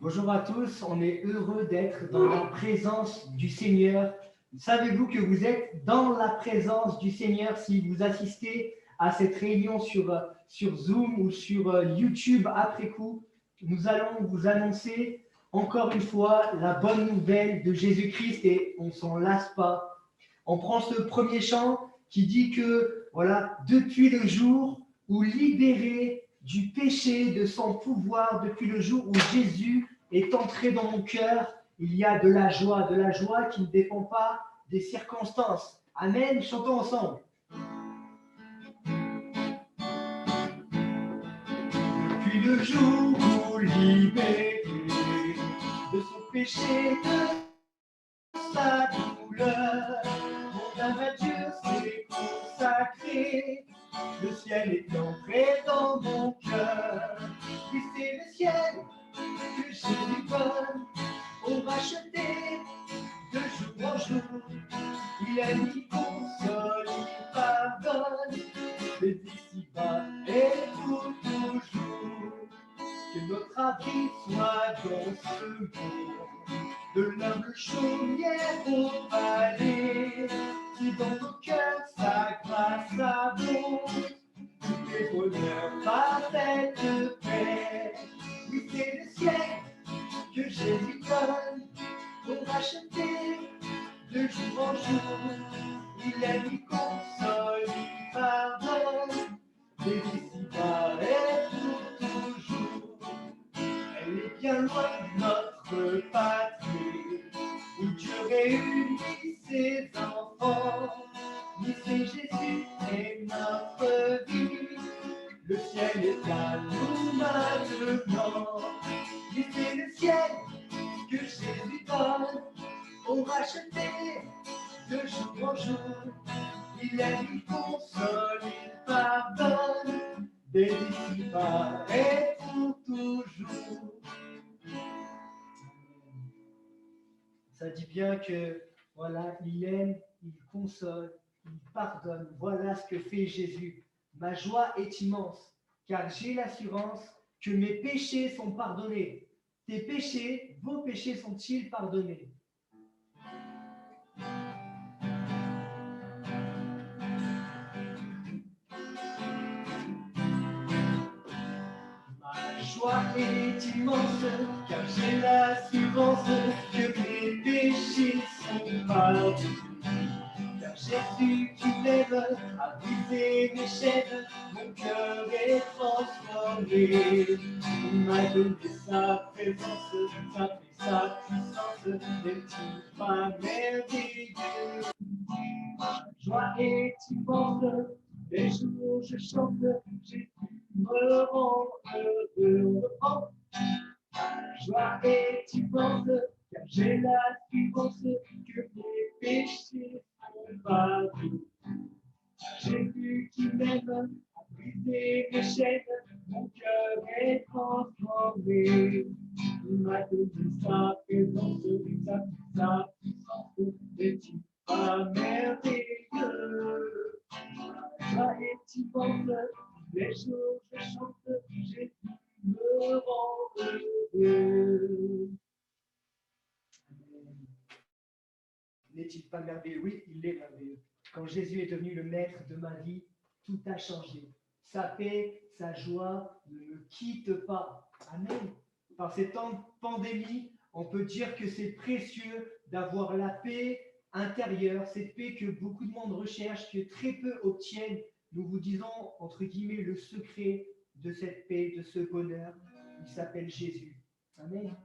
Bonjour à tous, on est heureux d'être dans la présence du Seigneur. Savez-vous que vous êtes dans la présence du Seigneur si vous assistez à cette réunion sur Zoom ou sur YouTube après coup? Nous allons vous annoncer encore une fois la bonne nouvelle de Jésus-Christ et on ne s'en lasse pas. On prend ce premier chant qui dit que voilà, depuis le jour où libéré du péché, de son pouvoir, depuis le jour où Jésus est entré dans mon cœur, il y a de la joie qui ne dépend pas des circonstances. Amen, chantons ensemble. Depuis le jour où libéré de son péché, de sa douleur, mon âme à Dieu s'est consacrée. Le ciel est entré dans mon cœur, et c'est le ciel que Jésus donne au racheté de jour en jour. Il aime, il console, il pardonne, les ici-bas et pour toujours. Que notre abri soit dans ce monde, de l'humble chaumière au palais, qui dans nos cœurs sa grâce abonde, tous les bonheurs, parfaite paix. Oui, c'est le ciel que Jésus donne pour racheter de jour en jour. Il aime, il console, il pardonne, des ici-bas et pour toujours. Elle est bien loin de notre patrie, où Dieu réunit ses enfants. Mais c'est Jésus et notre vie. Le ciel est à nous maintenant. Mais c'est le ciel que Jésus donne au racheté de jour en jour. Il aime, il console, il pardonne, des ici-bas et pour toujours. Ça dit bien que, voilà, il aime, il console, il pardonne. Voilà ce que fait Jésus. Ma joie est immense, car j'ai l'assurance que mes péchés sont pardonnés. Tes péchés, vos péchés sont-ils pardonnés? Ma joie est immense, car j'ai l'assurance que mes péchés sont pardonnés. Car Jésus qui m'aime a brisé mes chaînes, mon cœur est transformé. Il m'a donné sa présence, sa paix, sa puissance, des petits pas merveilleux. Ma joie est immense, les jours je chante, Jésus me rend heureux. Ma joie est immense, car j'ai l'assurance que mes péchés sont pardonnés. Jésus qui m'aime a brisé mes chaînes, mon cœur est transformé. Il m'a donné sa présence, sa puissance, est-il pas merveilleux? Ma joie est immense, les jours je chante, Jésus me rend heureux. N'est-il pas merveilleux? Oui, il est merveilleux. Quand Jésus est devenu le maître de ma vie, tout a changé. Sa paix, sa joie ne me quittent pas. Amen. Par ces temps de pandémie, on peut dire que c'est précieux d'avoir la paix intérieure, cette paix que beaucoup de monde recherche, que très peu obtiennent. Nous vous disons, entre guillemets, le secret de cette paix, de ce bonheur. Il s'appelle Jésus. Amen.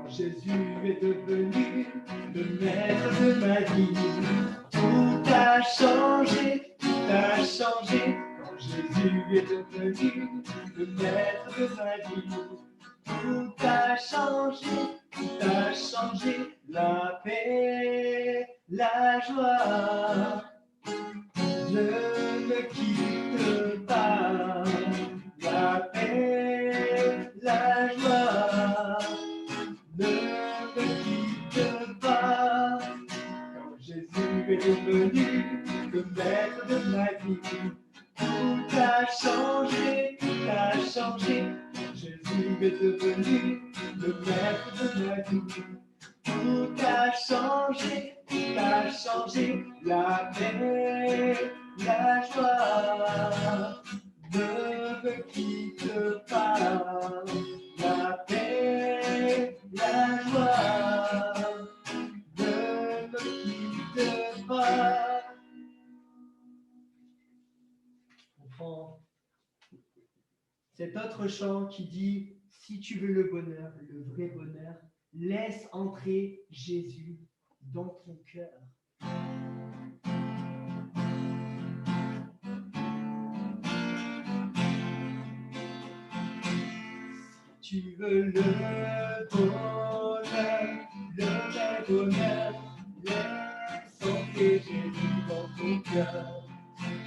Jésus est devenu le maître de ma vie. Tout a changé, tout a changé. Quand Jésus est devenu le maître de ma vie. Tout a changé, tout a changé. La paix, la joie ne me quitte pas. La paix, la joie ne me quitte pas. Quand Jésus est le maître de ma vie. Tout a changé, tout a changé. Jésus est devenu le maître de ma vie. Tout a changé, tout a changé. La paix, la joie ne me quitte pas. La paix, la joie ne me quitte pas. Enfant, cet autre chant qui dit « Si tu veux le bonheur, le vrai bonheur, laisse entrer Jésus dans ton cœur. » Si tu veux le bonheur, le vrai bonheur, laisse entrer Jésus dans ton cœur.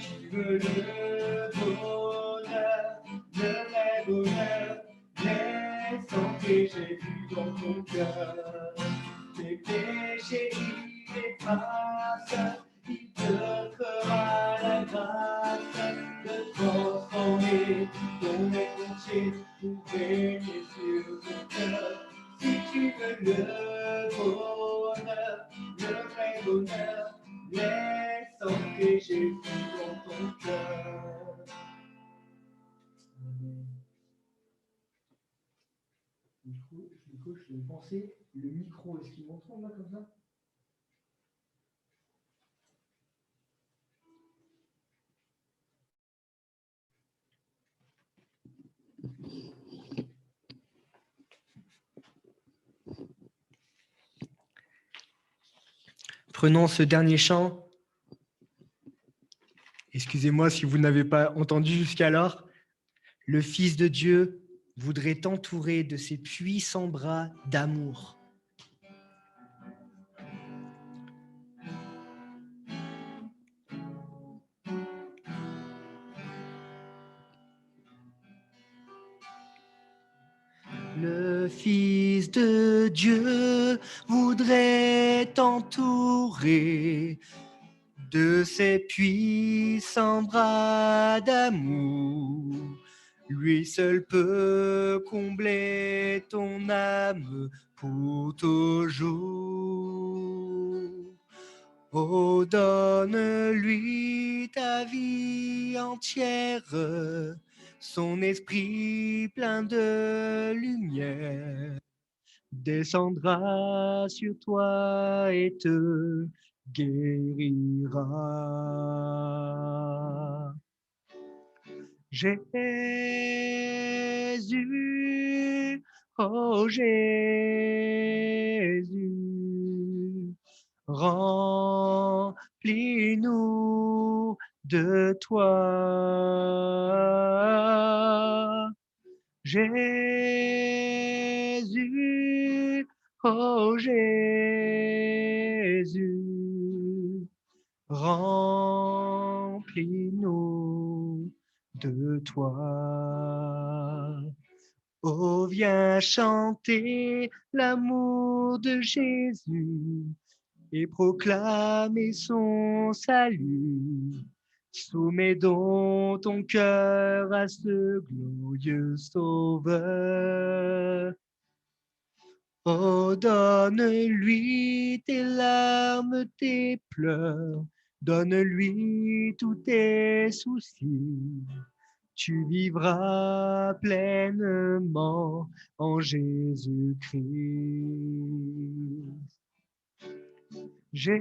Si tu veux le bonheur, le vrai bonheur, laisse entrer Jésus dans ton cœur. Tes péchés, il efface, il te fera la grâce de transformer ton être entier pour régner sur ton cœur. Si tu veux le bonheur, le vrai bonheur, laisse entrer Jésus dans ton cœur. Du coup, je vais penser, le micro, est-ce qu'il m'entend là comme ça? Prenons ce dernier chant. Excusez-moi si vous n'avez pas entendu jusqu'alors. Le Fils de Dieu voudrait t'entourer de ses puissants bras d'amour. Le Fils de Dieu voudrait t'entourer de ses puissants bras d'amour. Lui seul peut combler ton âme pour toujours. Oh, donne-lui ta vie entière, son esprit plein de lumière descendra sur toi et te guérira. Jésus, oh Jésus, remplis-nous de toi. Jésus, oh Jésus, remplis-nous de toi. Oh, viens chanter l'amour de Jésus et proclamer son salut. Soumets donc ton cœur à ce glorieux Sauveur. Oh, donne-lui tes larmes, tes pleurs, donne-lui tous tes soucis. Tu vivras pleinement en Jésus-Christ. Jésus,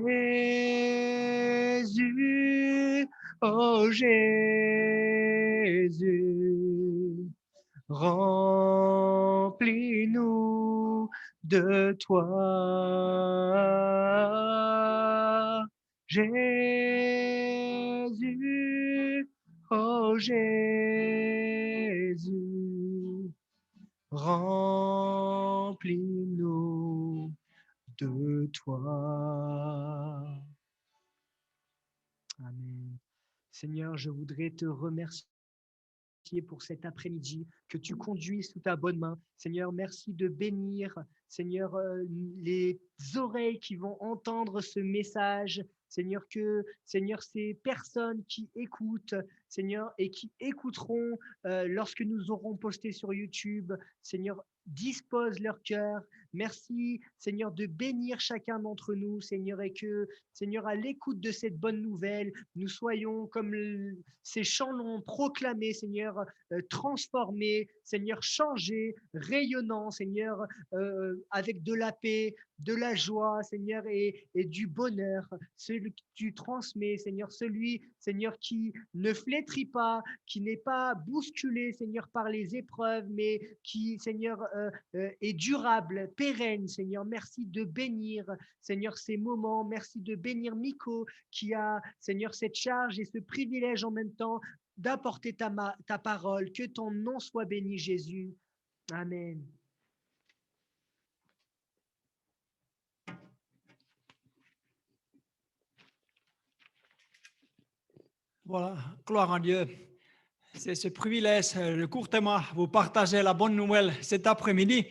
oh Jésus, remplis-nous de toi. Jésus, oh Jésus, remplis-nous de toi. Amen. Seigneur, je voudrais te remercier pour cet après-midi, que tu conduis sous ta bonne main. Seigneur, merci de bénir, Seigneur, les oreilles qui vont entendre ce message. Seigneur, que, Seigneur, ces personnes qui écoutent, Seigneur, et qui écouteront lorsque nous aurons posté sur YouTube, Seigneur, dispose leur cœur. Merci, Seigneur, de bénir chacun d'entre nous, Seigneur, et que, Seigneur, à l'écoute de cette bonne nouvelle, nous soyons comme ces chants l'ont proclamé, Seigneur, transformés, Seigneur, changés, rayonnants, Seigneur, avec de la paix, de la joie, Seigneur, et du bonheur, celui que tu transmets, Seigneur, celui, Seigneur, qui ne flétrit pas, qui n'est pas bousculé, Seigneur, par les épreuves, mais qui, Seigneur, est durable, pérenne, Seigneur. Merci de bénir, Seigneur, ces moments. Merci de bénir Miko, qui a, Seigneur, cette charge et ce privilège en même temps d'apporter ta parole. Que ton nom soit béni, Jésus. Amen. Voilà, gloire à Dieu. C'est ce privilège de courtement vous partager la bonne nouvelle cet après-midi.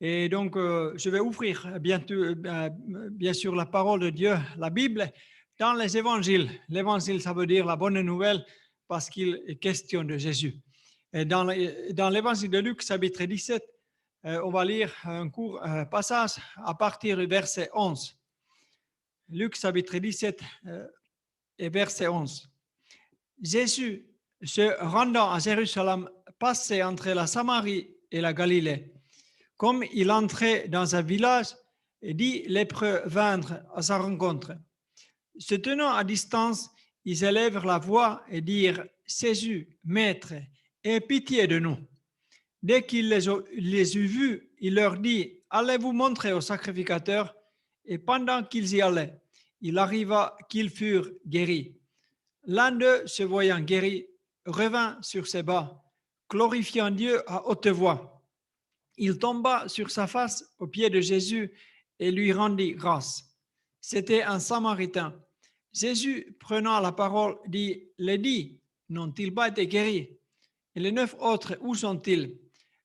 Et donc, je vais ouvrir bien sûr la parole de Dieu, la Bible, dans les évangiles. L'évangile, ça veut dire la bonne nouvelle parce qu'il est question de Jésus. Et dans l'évangile de Luc, chapitre 17, on va lire un court passage à partir du verset 11. Luc, chapitre 17 et verset 11. Jésus, se rendant à Jérusalem, passait entre la Samarie et la Galilée. Comme il entrait dans un village, 10 lépreux vinrent à sa rencontre. Se tenant à distance, ils élèvèrent la voix et dirent « Jésus, Maître, aie pitié de nous ». Dès qu'il les eut vus, il leur dit « Allez vous montrer au sacrificateur ». Et pendant qu'ils y allaient, il arriva qu'ils furent guéris. L'un d'eux, se voyant guéri, revint sur ses pas, glorifiant Dieu à haute voix. Il tomba sur sa face aux pieds de Jésus et lui rendit grâce. C'était un Samaritain. Jésus, prenant la parole, dit « Les 10 n'ont-ils pas été guéris? Et les 9 autres, où sont-ils?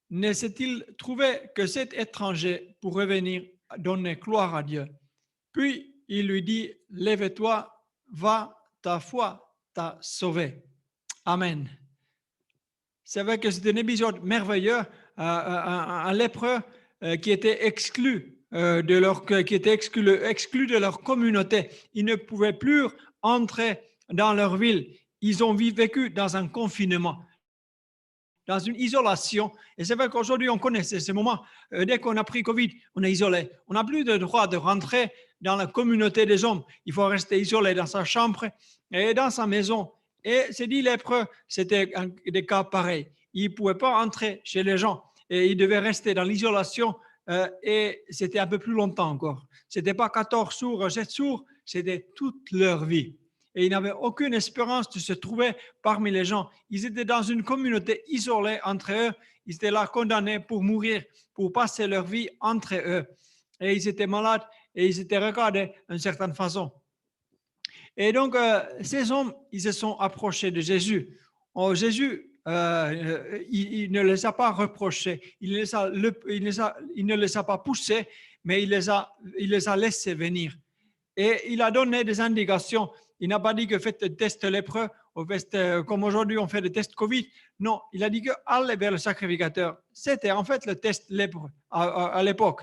Ne s'est-il trouvé que 7 étrangers pour revenir donner gloire à Dieu? » Puis il lui dit « Lève-toi, va, ta foi t'a sauvé. » Amen. C'est vrai que c'est un épisode merveilleux, un lépreux qui était exclu de leur communauté. Ils ne pouvaient plus entrer dans leur ville. Ils ont vécu dans un confinement, dans une isolation. Et c'est vrai qu'aujourd'hui, on connaît ces moments. Dès qu'on a pris Covid, on est isolé. On n'a plus de droit de rentrer dans la communauté des hommes. Il faut rester isolé dans sa chambre et dans sa maison. Et ces 10 lépreux, c'était des cas pareils. Ils ne pouvaient pas entrer chez les gens et ils devaient rester dans l'isolation et c'était un peu plus longtemps encore. Ce n'était pas 14 jours, 7 jours, c'était toute leur vie. Et ils n'avaient aucune espérance de se trouver parmi les gens. Ils étaient dans une communauté isolée entre eux. Ils étaient là condamnés pour mourir, pour passer leur vie entre eux. Et ils étaient malades et ils étaient regardés d'une certaine façon. Et donc, ces hommes, ils se sont approchés de Jésus. Jésus, il ne les a pas reprochés, il ne les a pas poussés, mais il les a laissés venir. Et il a donné des indications. Il n'a pas dit que faites des tests lépreux, ou comme aujourd'hui on fait des tests Covid. Non, il a dit que allez vers le sacrificateur. C'était en fait le test lépreux à l'époque.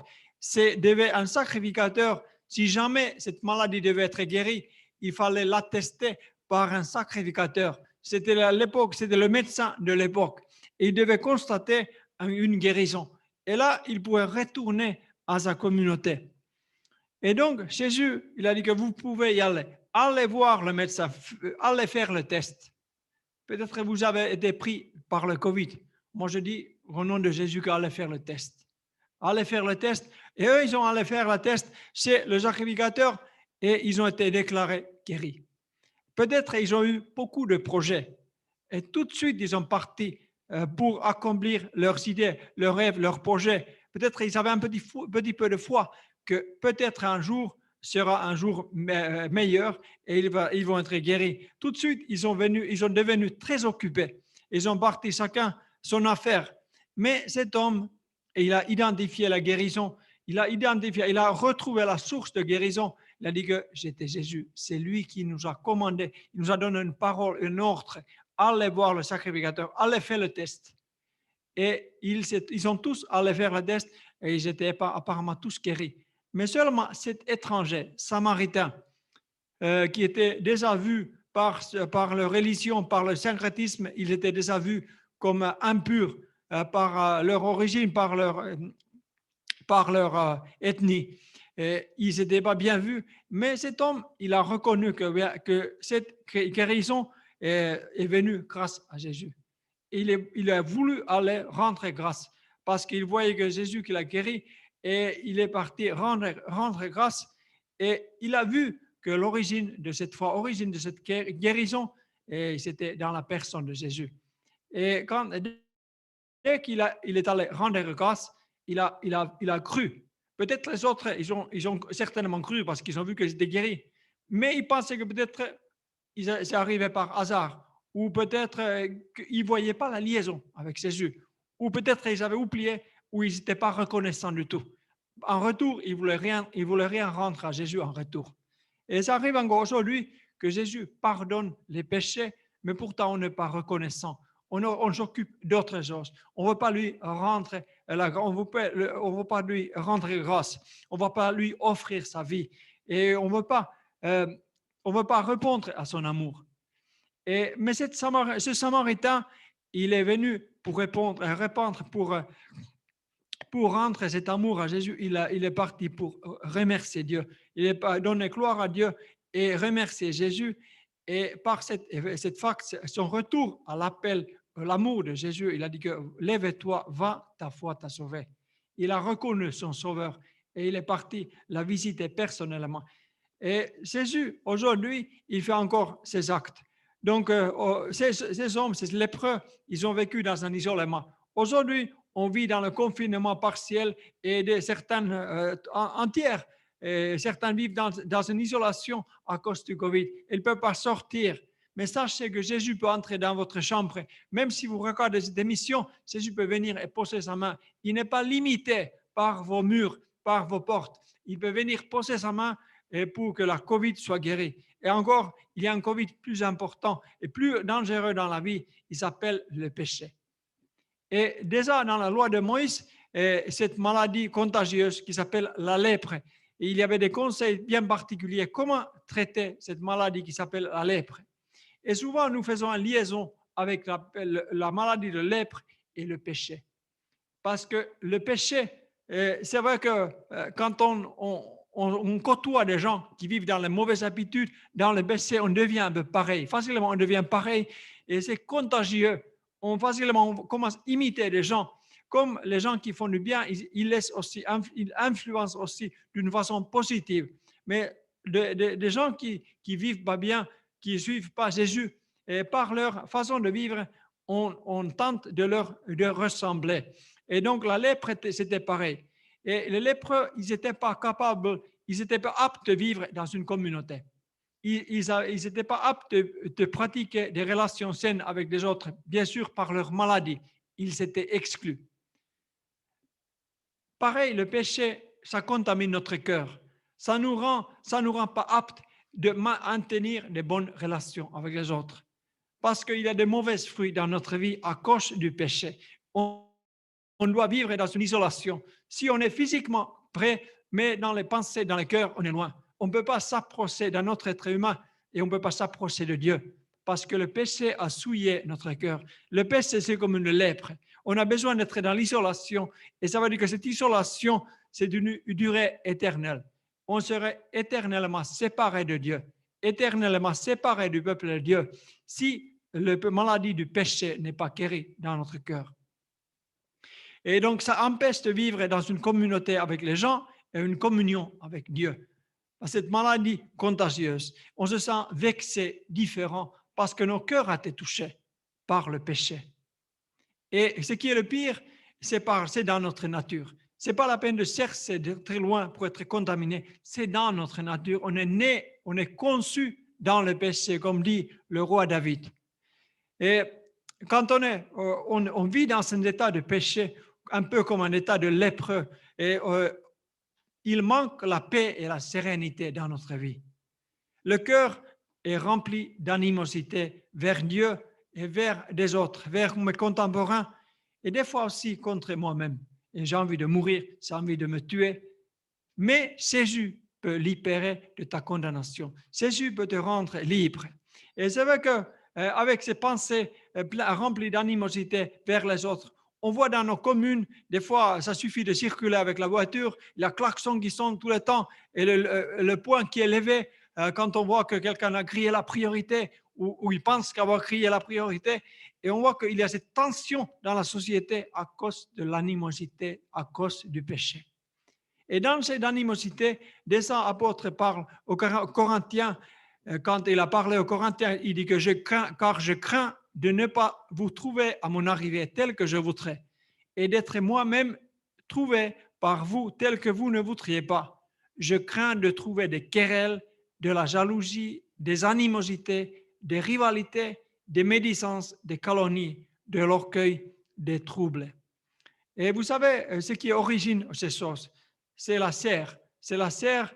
Devait un sacrificateur, si jamais cette maladie devait être guérie, il fallait l'attester par un sacrificateur. C'était à l'époque, c'était le médecin de l'époque. Il devait constater une guérison. Et là, il pouvait retourner à sa communauté. Et donc, Jésus, il a dit que vous pouvez y aller. Allez voir le médecin, allez faire le test. Peut-être que vous avez été pris par le Covid. Moi, je dis au nom de Jésus qu'allez faire le test. Allez faire le test. Et eux, ils ont allé faire le test chez le sacrificateur et ils ont été déclarés guéris. Peut-être qu'ils ont eu beaucoup de projets et tout de suite, ils sont partis pour accomplir leurs idées, leurs rêves, leurs projets. Peut-être qu'ils avaient un petit peu de foi que peut-être un jour sera un jour meilleur et ils vont être guéris. Tout de suite, ils sont devenus très occupés. Ils ont parti chacun son affaire. Mais cet homme, il a identifié la guérison. Il a retrouvé la source de guérison Il a dit que j'étais Jésus. C'est lui qui nous a commandé, il nous a donné une parole, un ordre. Allez voir le sacrificateur, allez faire le test. Et ils sont tous allés faire le test et ils étaient apparemment tous guéris. Mais seulement cet étranger, samaritain, qui était déjà vu par leur religion, par le syncrétisme, il était déjà vu comme impur par leur origine, par leur ethnie. Et ils n'étaient pas bien vus, mais cet homme, il a reconnu que cette guérison est venue grâce à Jésus. Il a voulu aller rendre grâce parce qu'il voyait que Jésus qui l'a guéri et il est parti rendre grâce et il a vu que l'origine de cette foi, l'origine de cette guérison, c'était dans la personne de Jésus. Et dès qu'il est allé rendre grâce, il a cru. Peut-être les autres, ils ont certainement cru parce qu'ils ont vu qu'ils étaient guéris, mais ils pensaient que peut-être c'est arrivé par hasard, ou peut-être qu'ils ne voyaient pas la liaison avec Jésus, ou peut-être ils avaient oublié, ou ils n'étaient pas reconnaissants du tout. En retour, ils ne voulaient rien rendre à Jésus en retour. Et ça arrive encore aujourd'hui que Jésus pardonne les péchés, mais pourtant on n'est pas reconnaissant. On s'occupe d'autres choses. On ne veut pas lui rendre on veut pas lui rendre grâce. On ne va pas lui offrir sa vie. Et on ne veut pas répondre à son amour. Mais ce Samaritain, il est venu pour répondre, pour rendre cet amour à Jésus. Il est parti pour remercier Dieu. Il est donné gloire à Dieu et remercier Jésus. Et par cette fac, son retour à l'appel, l'amour de Jésus, il a dit que lève-toi, va, ta foi t'a sauvé. Il a reconnu son sauveur et il est parti la visiter personnellement. Et Jésus, aujourd'hui, il fait encore ses actes. Donc, ces hommes, ces lépreux, ils ont vécu dans un isolement. Aujourd'hui, on vit dans le confinement partiel et certains entières. Certains vivent dans une isolation à cause du Covid. Ils ne peuvent pas sortir. Mais sachez que Jésus peut entrer dans votre chambre. Même si vous regardez cette émission, Jésus peut venir et poser sa main. Il n'est pas limité par vos murs, par vos portes. Il peut venir poser sa main et pour que la Covid soit guérie. Et encore, il y a un Covid plus important et plus dangereux dans la vie. Il s'appelle le péché. Et déjà dans la loi de Moïse, cette maladie contagieuse qui s'appelle la lèpre, et il y avait des conseils bien particuliers. Comment traiter cette maladie qui s'appelle la lèpre? Et souvent, nous faisons une liaison avec la maladie de lèpre et le péché. Parce que le péché, c'est vrai que quand on côtoie des gens qui vivent dans les mauvaises habitudes, dans le péché, on devient un peu pareil. Facilement, on devient pareil et c'est contagieux. On commence à imiter des gens. Comme les gens qui font du bien, ils influencent aussi d'une façon positive. Mais des gens qui vivent pas bien, qui ne suivent pas Jésus, et par leur façon de vivre, on tente de ressembler. Et donc, la lèpre, c'était pareil. Et les lépreux, ils n'étaient pas capables, ils n'étaient pas aptes de vivre dans une communauté. Ils n'étaient pas aptes de pratiquer des relations saines avec les autres, bien sûr, par leur maladie. Ils étaient exclus. Pareil, le péché, ça contamine notre cœur. Ça nous rend pas aptes de maintenir des bonnes relations avec les autres. Parce qu'il y a de mauvais fruits dans notre vie à cause du péché. On doit vivre dans une isolation. Si on est physiquement prêt, mais dans les pensées, dans le cœur, on est loin. On ne peut pas s'approcher d'un autre être humain et on ne peut pas s'approcher de Dieu parce que le péché a souillé notre cœur. Le péché, c'est comme une lèpre. On a besoin d'être dans l'isolation et ça veut dire que cette isolation, c'est d'une durée éternelle. On serait éternellement séparé de Dieu, éternellement séparé du peuple de Dieu si la maladie du péché n'est pas guérie dans notre cœur. Et donc, ça empêche de vivre dans une communauté avec les gens et une communion avec Dieu. Cette maladie contagieuse, on se sent vexé, différent, parce que nos cœurs ont été touchés par le péché. Et ce qui est le pire, c'est dans notre nature. Ce n'est pas la peine de chercher de très loin pour être contaminé. C'est dans notre nature. On est né, on est conçu dans le péché, comme dit le roi David. Et quand on vit dans un état de péché, un peu comme un état de lépreux, et il manque la paix et la sérénité dans notre vie. Le cœur est rempli d'animosité vers Dieu et vers des autres, vers mes contemporains et des fois aussi contre moi-même. Et j'ai envie de mourir, j'ai envie de me tuer. Mais Jésus peut libérer de ta condamnation. Jésus peut te rendre libre. Et c'est vrai que avec ces pensées remplies d'animosité vers les autres, on voit dans nos communes, des fois, ça suffit de circuler avec la voiture, il y a klaxon qui sonne tout le temps et le point qui est levé quand on voit que quelqu'un a crié la priorité ou il pense qu'avoir crié la priorité. Et on voit qu'il y a cette tension dans la société à cause de l'animosité, à cause du péché. Et dans cette animosité, des saints apôtres parlent aux Corinthiens. Quand il a parlé aux Corinthiens, il dit que car je crains de ne pas vous trouver à mon arrivée tel que je voudrais et d'être moi-même trouvé par vous tel que vous ne voudriez pas. Je crains de trouver des querelles, de la jalousie, des animosités, des rivalités, des médisances, des calomnies, de l'orgueil, des troubles. Et vous savez, ce qui origine ces choses, c'est la chair. C'est la chair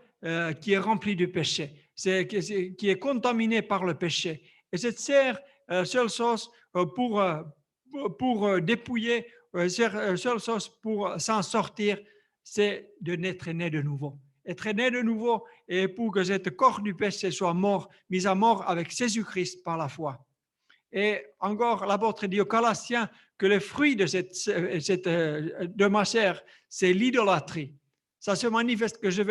qui est remplie du péché, qui est contaminée par le péché. Et cette chair, seule chose pour dépouiller, seule chose pour s'en sortir, c'est de n'être né de nouveau. Être né de nouveau et pour que ce corps du péché soit mort, mis à mort avec Jésus-Christ par la foi. Et encore, l'apôtre dit aux Galatiens que le fruit de ma chair, c'est l'idolâtrie. Ça se manifeste que je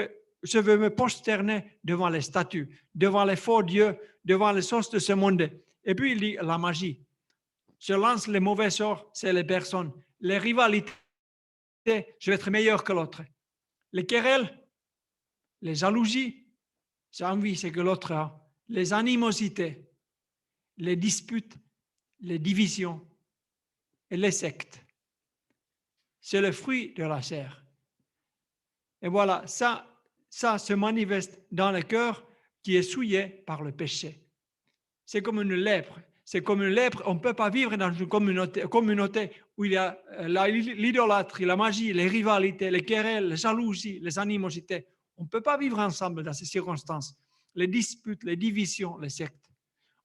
veux me prosterner devant les statues, devant les faux dieux, devant les choses de ce monde. Et puis il dit la magie. Je lance les mauvais sorts, c'est les personnes. Les rivalités, je vais être meilleur que l'autre. Les querelles, les jalousies, j'ai envie, c'est que l'autre a. Les animosités, les disputes, les divisions et les sectes. C'est le fruit de la chair. Et voilà, ça se manifeste dans le cœur qui est souillé par le péché. C'est comme une lèpre. C'est comme une lèpre. On ne peut pas vivre dans une communauté où il y a l'idolâtrie, la magie, les rivalités, les querelles, les jalousies, les animosités. On ne peut pas vivre ensemble dans ces circonstances. Les disputes, les divisions, les sectes.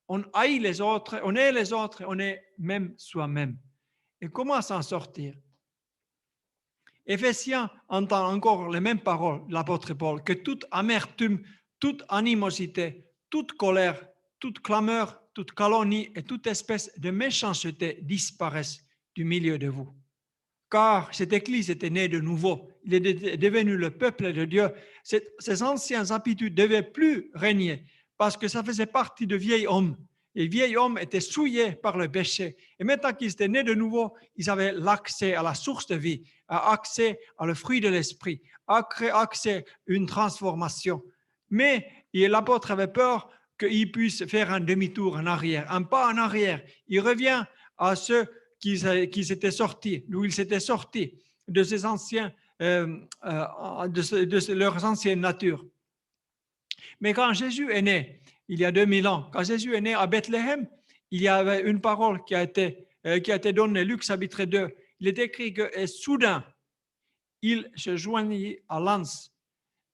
On haït les autres, on est les autres, on est même soi-même. Et comment s'en sortir? Éphésiens entend encore les mêmes paroles de l'apôtre Paul, que toute amertume, toute animosité, toute colère, toute clameur, toute calomnie et toute espèce de méchanceté disparaissent du milieu de vous. Car cette Église était née de nouveau, il est devenu le peuple de Dieu. Ces anciennes habitudes ne devaient plus régner parce que ça faisait partie de vieil homme. Les vieils hommes étaient souillés par le péché. Et maintenant qu'ils étaient nés de nouveau, ils avaient l'accès à la source de vie, accès à le fruit de l'esprit, accès à une transformation. Mais l'apôtre avait peur qu'il puisse faire un demi-tour en arrière, un pas en arrière. Il revient à ceux qui s'étaient sortis, d'où ils s'étaient sortis, de ces anciens, de leurs anciennes natures. Mais quand Jésus est né, il y a 2000 ans, quand Jésus est né à Bethléem, il y avait une parole qui a été donnée, Luc chapitre 2. Il est écrit que et soudain, il se joignit à l'anse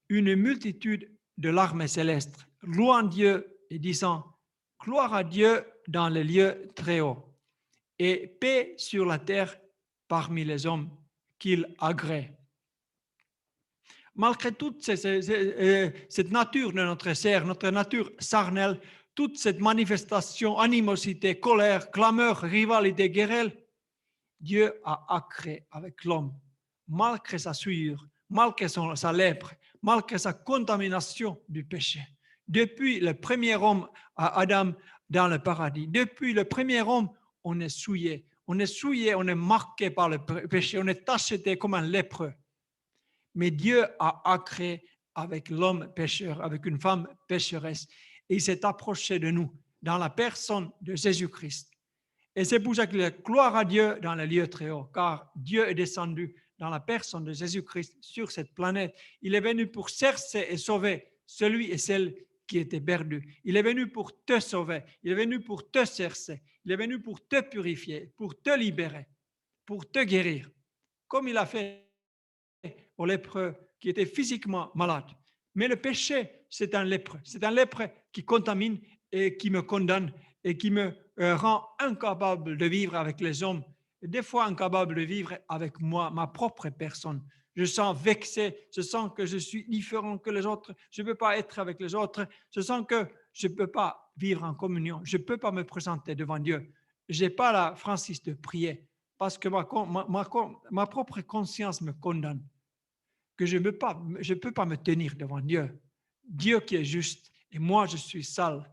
une multitude de l'armée céleste, louant Dieu et disant « Gloire à Dieu dans les lieux très hauts et paix sur la terre parmi les hommes qu'il agrée. » Malgré toute cette nature de notre chair, notre nature charnelle, toute cette manifestation, animosité, colère, clameur, rivalité, querelle, Dieu a agréé avec l'homme, malgré sa souillure, malgré sa lèpre, malgré sa contamination du péché. Depuis le premier homme à Adam dans le paradis, depuis le premier homme, on est souillé, on est marqué par le péché, on est tacheté comme un lépreux. Mais Dieu a agréé avec l'homme pécheur, avec une femme pécheresse, et il s'est approché de nous dans la personne de Jésus-Christ. Et c'est pour ça qu'il est gloire à Dieu dans les lieux très hauts, car Dieu est descendu dans la personne de Jésus-Christ sur cette planète. Il est venu pour chercher et sauver celui et celle qui était perdu. Il est venu pour te sauver, il est venu pour te chercher, il est venu pour te purifier, pour te libérer, pour te guérir, comme il a fait aux lépreux qui était physiquement malade. Mais le péché, c'est un lèpre. C'est un lèpre qui contamine et qui me condamne et qui me rend incapable de vivre avec les hommes, et des fois incapable de vivre avec moi, ma propre personne. Je sens vexé, je sens que je suis différent que les autres, je ne peux pas être avec les autres, je sens que je ne peux pas vivre en communion, je ne peux pas me présenter devant Dieu. Je n'ai pas la franchise de prier parce que ma propre conscience me condamne, que je ne peux pas me tenir devant Dieu. Dieu qui est juste et moi je suis sale.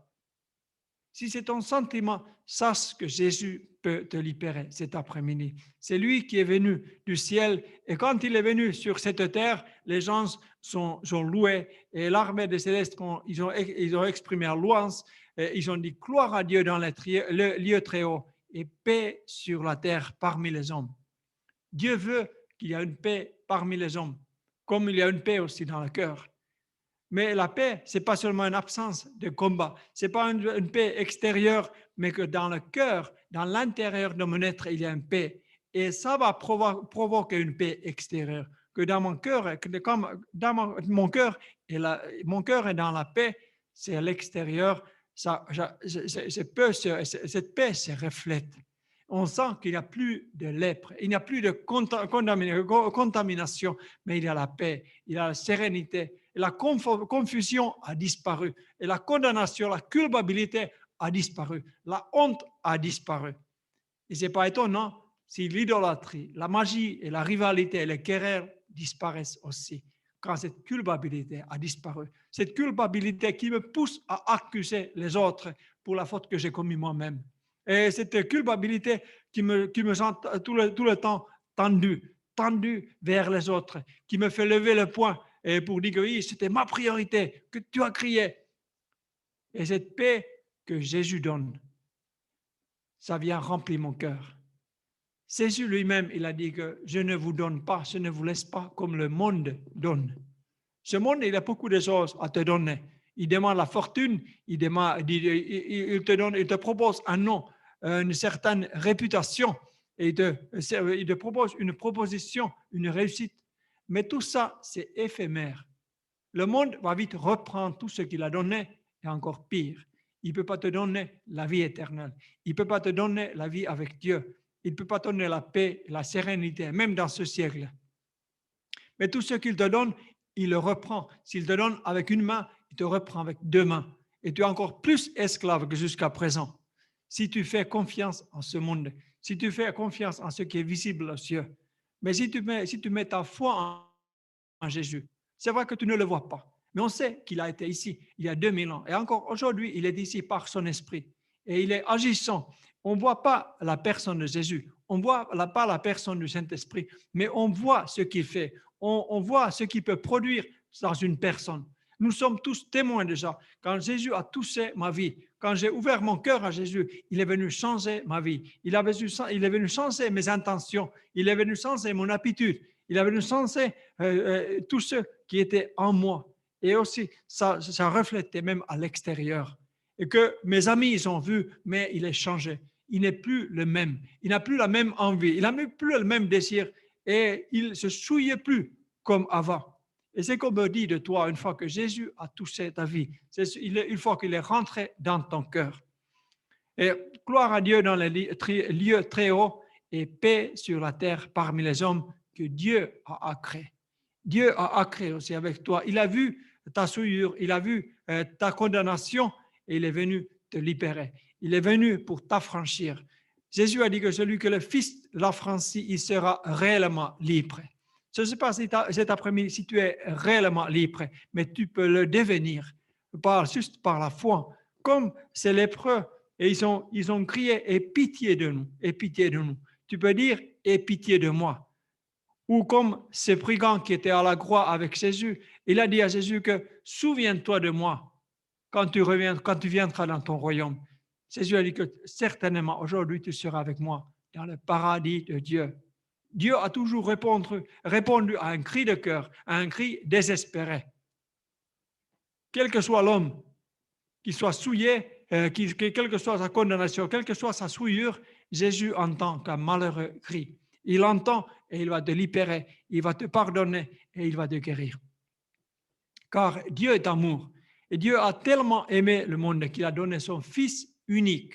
Si c'est ton sentiment, sache que Jésus peut te libérer cet après-midi. C'est lui qui est venu du ciel et quand il est venu sur cette terre, les gens sont loués et l'armée des célestes, ils ont exprimé leur louange, ils ont dit gloire à Dieu dans le lieu très haut et paix sur la terre parmi les hommes. Dieu veut qu'il y ait une paix parmi les hommes, comme il y a une paix aussi dans le cœur. Mais la paix, ce n'est pas seulement une absence de combat, ce n'est pas une paix extérieure, mais que dans le cœur, dans l'intérieur de mon être, il y a une paix. Et ça va provoquer une paix extérieure. Que dans mon cœur, mon cœur est dans la paix, c'est à l'extérieur, cette paix se reflète. On sent qu'il n'y a plus de lèpre, il n'y a plus de contamination, mais il y a la paix, il y a la sérénité. Et la confusion a disparu. Et la condamnation, la culpabilité a disparu. La honte a disparu. Et ce n'est pas étonnant si l'idolâtrie, la magie et la rivalité et les querelles disparaissent aussi, quand cette culpabilité a disparu. Cette culpabilité qui me pousse à accuser les autres pour la faute que j'ai commise moi-même. Et cette culpabilité qui me sent tout le temps tendu vers les autres, qui me fait lever le poing et pour dire que oui, c'était ma priorité, que tu as crié. Et cette paix que Jésus donne, ça vient remplir mon cœur. Jésus lui-même, il a dit que je ne vous donne pas, je ne vous laisse pas comme le monde donne. Ce monde, il a beaucoup de choses à te donner. Il demande la fortune, il te propose un nom, une certaine réputation, et il te propose une proposition, une réussite. Mais tout ça, c'est éphémère. Le monde va vite reprendre tout ce qu'il a donné, et encore pire. Il ne peut pas te donner la vie éternelle. Il ne peut pas te donner la vie avec Dieu. Il ne peut pas te donner la paix, la sérénité, même dans ce siècle. Mais tout ce qu'il te donne, il le reprend. S'il te donne avec une main, il te reprend avec deux mains. Et tu es encore plus esclave que jusqu'à présent. Si tu fais confiance en ce monde, si tu fais confiance en ce qui est visible aux cieux, mais si tu mets ta foi en Jésus, c'est vrai que tu ne le vois pas, mais on sait qu'il a été ici il y a 2000 ans. Et encore aujourd'hui, il est ici par son esprit. Et il est agissant. On ne voit pas la personne de Jésus, on ne voit pas la personne du Saint-Esprit, mais on voit ce qu'il fait. On voit ce qu'il peut produire dans une personne. Nous sommes tous témoins de ça. Quand Jésus a touché ma vie, quand j'ai ouvert mon cœur à Jésus, il est venu changer ma vie. Il est venu changer mes intentions. Il est venu changer mon habitude. Il est venu changer tout ce qui était en moi. Et aussi, ça reflétait même à l'extérieur. Et que mes amis, ils ont vu, mais il est changé. Il n'est plus le même. Il n'a plus la même envie. Il n'a plus le même désir. Et il ne se souillait plus comme avant. Et c'est qu'on me dit de toi, une fois que Jésus a touché ta vie, une fois qu'il est rentré dans ton cœur. Et gloire à Dieu dans les lieux très hauts et paix sur la terre parmi les hommes que Dieu a créé. Dieu a créé aussi avec toi. Il a vu ta souillure, il a vu ta condamnation et il est venu te libérer. Il est venu pour t'affranchir. Jésus a dit que celui que le Fils l'affranchit, il sera réellement libre. Je ne sais pas cet après-midi si tu es réellement libre, mais tu peux le devenir juste par la foi. Comme ces lépreux, et ils ont crié, aie pitié de nous, aie pitié de nous. Tu peux dire, aie pitié de moi. Ou comme ce brigand qui était à la croix avec Jésus, il a dit à Jésus que souviens-toi de moi quand tu viendras dans ton royaume. Jésus a dit que certainement aujourd'hui tu seras avec moi dans le paradis de Dieu. Dieu a toujours répondu à un cri de cœur, à un cri désespéré. Quel que soit l'homme, qu'il soit souillé, quelle que soit sa condamnation, quelle que soit sa souillure, Jésus entend qu'un malheureux cri. Il entend et il va te libérer, il va te pardonner et il va te guérir. Car Dieu est amour. Et Dieu a tellement aimé le monde qu'il a donné son Fils unique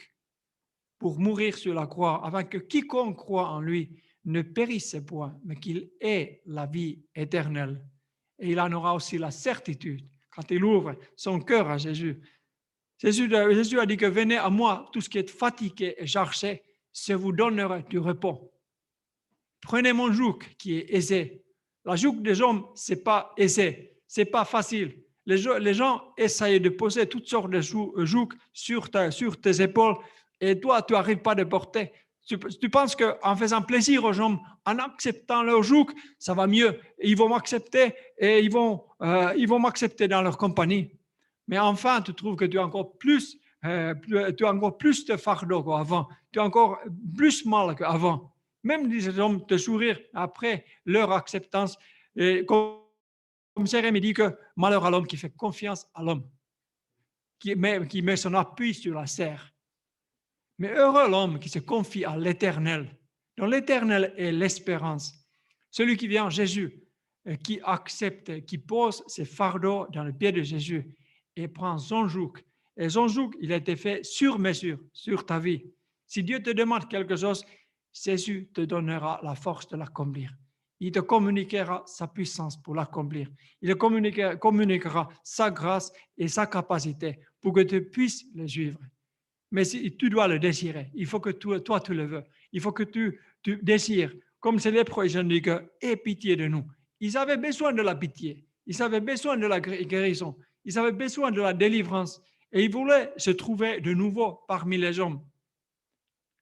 pour mourir sur la croix, afin que quiconque croit en lui ne périsse point, mais qu'il ait la vie éternelle. Et il en aura aussi la certitude quand il ouvre son cœur à Jésus. Jésus a dit que venez à moi, tous qui êtes fatigués et chargés, je vous donnerai du repos. Prenez mon joug qui est aisé. La joug des hommes, c'est pas aisé, c'est pas facile. Les gens essayent de poser toutes sortes de jougs sur tes épaules et toi, tu n'arrives pas de porter. Tu penses qu'en faisant plaisir aux gens, en acceptant leur joug, ça va mieux. Ils vont m'accepter et ils vont m'accepter dans leur compagnie. Mais enfin, tu trouves que tu as encore plus de fardeau qu'avant. Tu as encore plus mal qu'avant. Même les hommes te sourire après leur acceptance. Et comme Jérémie dit que malheur à l'homme qui fait confiance à l'homme, qui met son appui sur la serre. Mais heureux l'homme qui se confie à l'Éternel, dont l'Éternel est l'espérance. Celui qui vient, Jésus, qui accepte, qui pose ses fardeaux dans le pied de Jésus et prend son joug. Et son joug, il a été fait sur mesure, sur ta vie. Si Dieu te demande quelque chose, Jésus te donnera la force de l'accomplir. Il te communiquera sa puissance pour l'accomplir. Il te communiquera sa grâce et sa capacité pour que tu puisses le suivre. Mais si, tu dois le désirer. Il faut que toi, tu le veux. Il faut que tu désires. Comme ces lépreux, ils ont dit que aie pitié de nous. Ils avaient besoin de la pitié. Ils avaient besoin de la guérison. Ils avaient besoin de la délivrance. Et ils voulaient se trouver de nouveau parmi les hommes.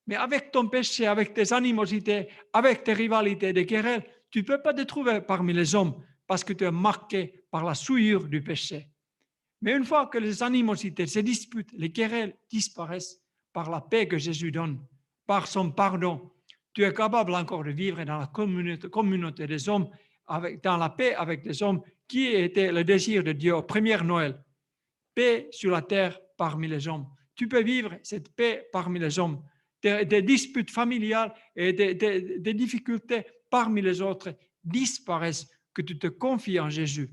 Mais avec ton péché, avec tes animosités, avec tes rivalités, des querelles, tu ne peux pas te trouver parmi les hommes parce que tu es marqué par la souillure du péché. Mais une fois que les animosités, ces disputes, les querelles disparaissent par la paix que Jésus donne, par son pardon, tu es capable encore de vivre dans la communauté des hommes, dans la paix avec les hommes, qui était le désir de Dieu au premier Noël. Paix sur la terre parmi les hommes. Tu peux vivre cette paix parmi les hommes. Des disputes familiales et des difficultés parmi les autres disparaissent, que tu te confies en Jésus.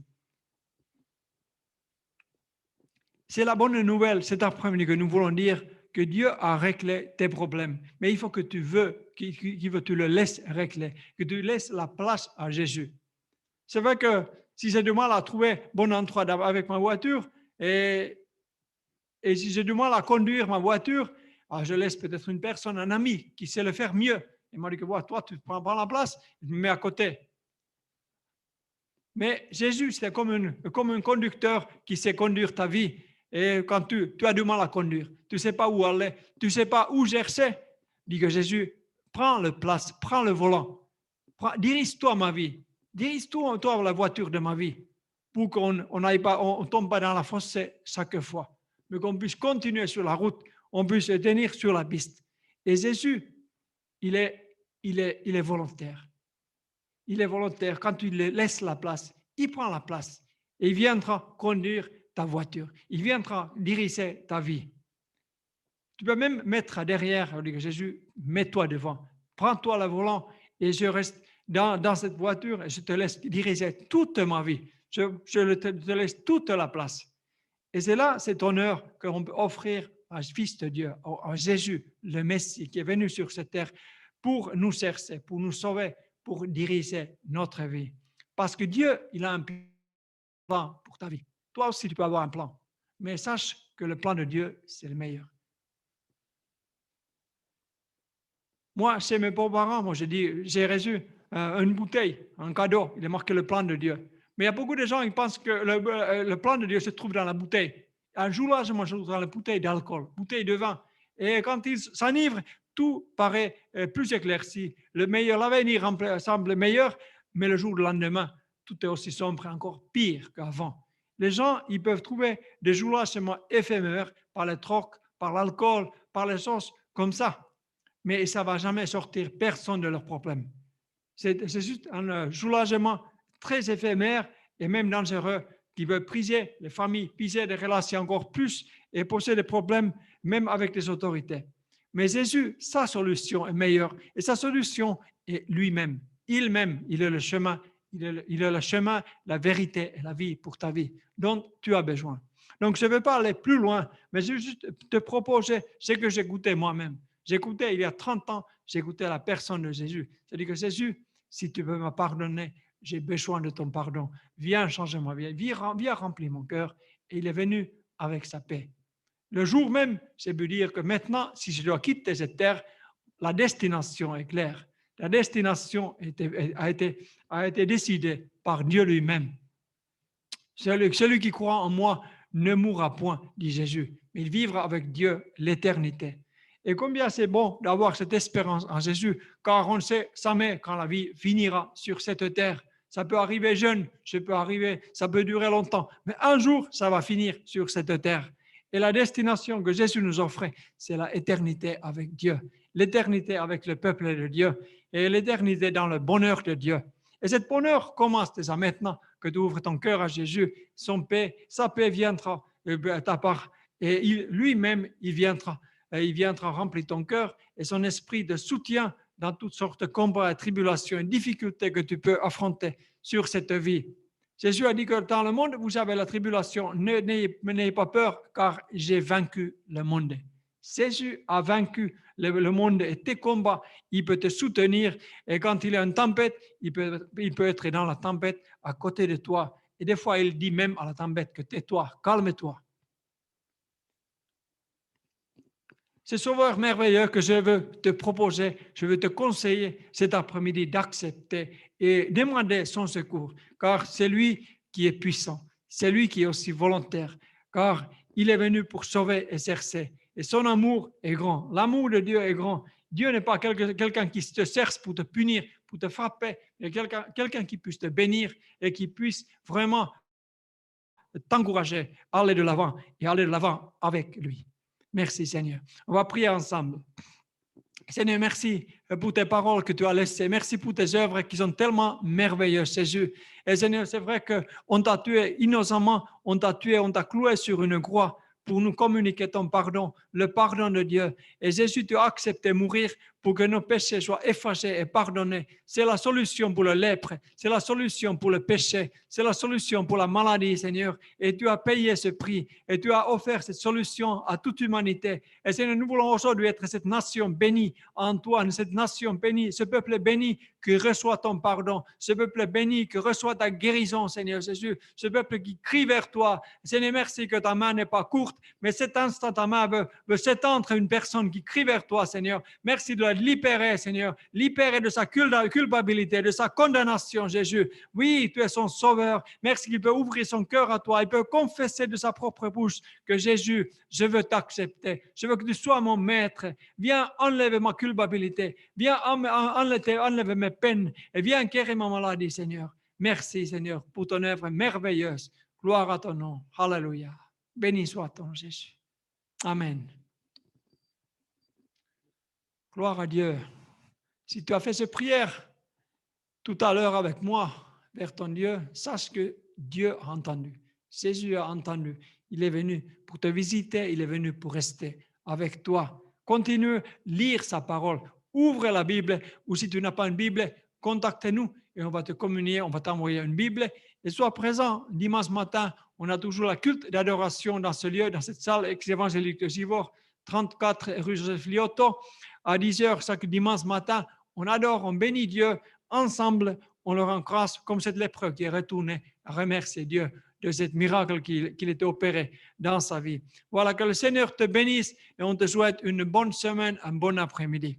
C'est la bonne nouvelle cet après-midi que nous voulons dire que Dieu a réglé tes problèmes. Mais il faut que tu le laisses régler, que tu laisses la place à Jésus. C'est vrai que si j'ai du mal à trouver bon endroit avec ma voiture et si j'ai du mal à conduire ma voiture, je laisse peut-être une personne, un ami qui sait le faire mieux. Il m'a dit que toi, tu prends la place, je me mets à côté. Mais Jésus, c'est comme un conducteur qui sait conduire ta vie. Et quand tu as du mal à conduire, tu ne sais pas où aller, tu ne sais pas où chercher, dis que Jésus, prends le place, prends le volant, dirige-toi ma vie, dirige-toi la voiture de ma vie, pour qu'on ne tombe pas dans la fossée chaque fois, mais qu'on puisse continuer sur la route, on puisse se tenir sur la piste. Et Jésus, il est volontaire. Il est volontaire. Quand tu lui laisses la place, il prend la place et il viendra conduire ta voiture. Il viendra diriger ta vie. Tu peux même mettre derrière, dire Jésus, mets-toi devant, prends-toi le volant et je reste dans cette voiture et je te laisse diriger toute ma vie. Je te laisse toute la place. Et c'est là cet honneur qu'on peut offrir à Fils de Dieu, à Jésus, le Messie, qui est venu sur cette terre pour nous chercher, pour nous sauver, pour diriger notre vie. Parce que Dieu, il a un plan pour ta vie. Toi aussi, tu peux avoir un plan. Mais sache que le plan de Dieu, c'est le meilleur. Moi, chez mes beaux-parents, j'ai reçu une bouteille, un cadeau. Il est marqué le plan de Dieu. Mais il y a beaucoup de gens qui pensent que le plan de Dieu se trouve dans la bouteille. Un jour-là, je mange dans la bouteille d'alcool, bouteille de vin. Et quand ils s'enivrent, tout paraît plus éclairci. L'avenir semble meilleur, mais le jour du lendemain, tout est aussi sombre et encore pire qu'avant. Les gens, ils peuvent trouver des soulagements éphémères par les trocs, par l'alcool, par les choses comme ça. Mais ça ne va jamais sortir personne de leurs problèmes. C'est juste un soulagement très éphémère et même dangereux qui veut briser les familles, briser les relations encore plus et poser des problèmes même avec les autorités. Mais Jésus, sa solution est meilleure et sa solution est lui-même. il-même, il est le chemin, il est le chemin, la vérité et la vie pour ta vie dont tu as besoin. Donc, je ne vais pas aller plus loin, mais je vais juste te proposer ce que j'ai goûté moi-même. J'ai goûté il y a 30 ans, j'ai goûté la personne de Jésus. C'est-à-dire que Jésus, si tu veux me pardonner, j'ai besoin de ton pardon. Viens changer ma vie, viens remplir mon cœur. Et il est venu avec sa paix. Le jour même, j'ai pu dire que maintenant, si je dois quitter cette terre, la destination est claire. La destination a été décidée par Dieu lui-même. Celui qui croit en moi ne mourra point, dit Jésus, mais il vivra avec Dieu l'éternité. Et combien c'est bon d'avoir cette espérance en Jésus, car on ne sait jamais quand la vie finira sur cette terre. Ça peut arriver jeune, ça peut durer longtemps, mais un jour, ça va finir sur cette terre. Et la destination que Jésus nous offrait, c'est l'éternité avec Dieu, l'éternité avec le peuple de Dieu et l'éternité dans le bonheur de Dieu. Et cette bonheur commence déjà maintenant que tu ouvres ton cœur à Jésus. Sa paix viendra à ta part et lui-même, il viendra remplir ton cœur et son esprit de soutien dans toutes sortes de combats, tribulations et difficultés que tu peux affronter sur cette vie. Jésus a dit que dans le monde, vous avez la tribulation. N'ayez pas peur, car j'ai vaincu le monde. Jésus a vaincu le monde et tes combats. Il peut te soutenir. Et quand il y a une tempête, il peut être dans la tempête à côté de toi. Et des fois, il dit même à la tempête que tais-toi, calme-toi. Ce sauveur merveilleux que je veux te proposer, je veux te conseiller cet après-midi d'accepter et demander son secours, car c'est lui qui est puissant, c'est lui qui est aussi volontaire, car il est venu pour sauver et chercher. Et son amour est grand, l'amour de Dieu est grand. Dieu n'est pas quelqu'un qui te cherche pour te punir, pour te frapper, mais quelqu'un qui puisse te bénir et qui puisse vraiment t'encourager à aller de l'avant et aller de l'avant avec lui. Merci Seigneur. On va prier ensemble. Seigneur, merci pour tes paroles que tu as laissées. Merci pour tes œuvres qui sont tellement merveilleuses, Jésus. Et Seigneur, c'est vrai qu'on t'a tué innocemment, on t'a cloué sur une croix pour nous communiquer ton pardon, le pardon de Dieu. Et Jésus, tu as accepté mourir pour que nos péchés soient effacés et pardonnés. C'est la solution pour le lèpre, c'est la solution pour le péché, c'est la solution pour la maladie, Seigneur. Et tu as payé ce prix et tu as offert cette solution à toute humanité. Et Seigneur, nous voulons aujourd'hui être cette nation bénie, Antoine, cette nation bénie, ce peuple béni qui reçoit ton pardon, ce peuple béni qui reçoit ta guérison, Seigneur Jésus, ce peuple qui crie vers toi. Seigneur, merci que ta main n'est pas courte, mais cet instant, ta main veut s'étendre à une personne qui crie vers toi, Seigneur. Merci de la libérer, Seigneur, libérer de sa culpabilité, de sa condamnation, Jésus. Oui, tu es son sauveur. Merci qu'il peut ouvrir son cœur à toi. Il peut confesser de sa propre bouche que Jésus, je veux t'accepter. Je veux que tu sois mon maître. Viens enlever ma culpabilité. Viens enlever mes peines. Et viens guérir ma maladie, Seigneur. Merci, Seigneur, pour ton œuvre merveilleuse. Gloire à ton nom. Alléluia. Béni soit ton Jésus. Amen. Gloire à Dieu. Si tu as fait cette prière tout à l'heure avec moi vers ton Dieu, sache que Dieu a entendu. Jésus a entendu. Il est venu pour te visiter, il est venu pour rester avec toi. Continue à lire sa parole. Ouvre la Bible ou si tu n'as pas une Bible, contacte-nous et on va te communier, on va t'envoyer une Bible. Et sois présent dimanche matin. On a toujours la culte d'adoration dans ce lieu, dans cette salle ex-évangélique de Givors, 34 rue Joseph Liotto. À 10h chaque dimanche matin, on adore, on bénit Dieu. Ensemble, on le rend grâce comme cette lépreux qui est retourné à remercier Dieu de ce miracle qu'il était opéré dans sa vie. Voilà, que le Seigneur te bénisse et on te souhaite une bonne semaine, un bon après-midi.